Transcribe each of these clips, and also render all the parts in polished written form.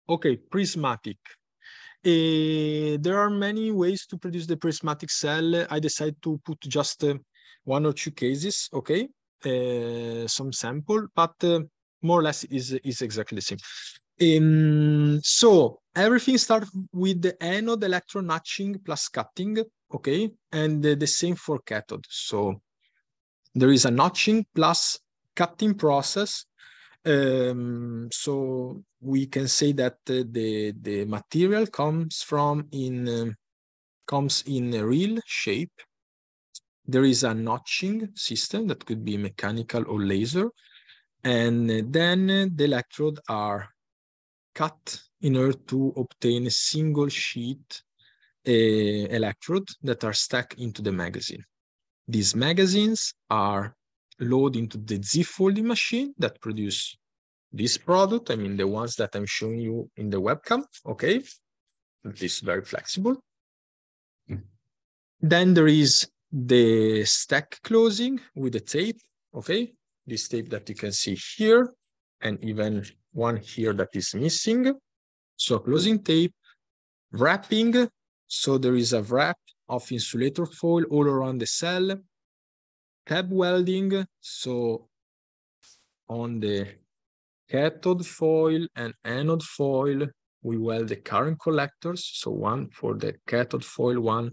Okay, prismatic. There are many ways to produce the prismatic cell. I decided to put just one or two cases, okay? Some sample, but more or less is exactly the same. So everything starts with the anode electron notching plus cutting, okay? And the same for cathode. So there is a notching plus cutting process. So we can say that the material comes in a real shape. There is a notching system that could be mechanical or laser, and then the electrodes are cut in order to obtain a single sheet electrode that are stacked into the magazine. These magazines are loaded into the Z-folding machine that produce this product. I mean, the ones that I'm showing you in the webcam, okay? It is very flexible. Then there is the stack closing with the tape, okay? This tape that you can see here, and even one here that is missing. So closing tape, wrapping. So there is a wrap of insulator foil all around the cell. Tab welding, so on the cathode foil and anode foil, we weld the current collectors. So one for the cathode foil, one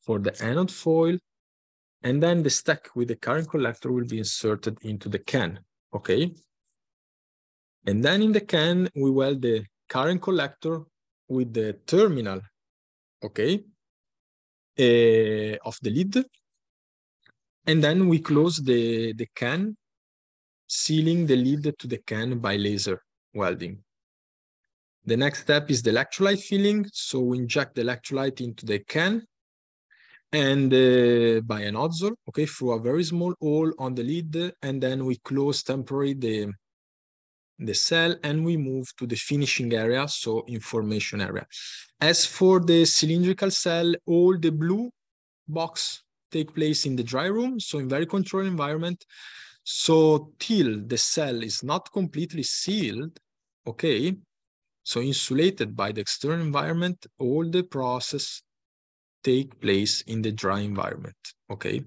for the anode foil. And then the stack with the current collector will be inserted into the can, okay? And then in the can, we weld the current collector with the terminal, okay, of the lid. And then we close the can, sealing the lid to the can by laser welding. The next step is the electrolyte filling. So we inject the electrolyte into the can and by a nozzle, okay, through a very small hole on the lid. And then we close temporarily the cell and we move to the finishing area, so information area. As for the cylindrical cell, all the blue box take place in the dry room, so in very controlled environment. So till the cell is not completely sealed, okay, so insulated by the external environment, all the process take place in the dry environment, okay?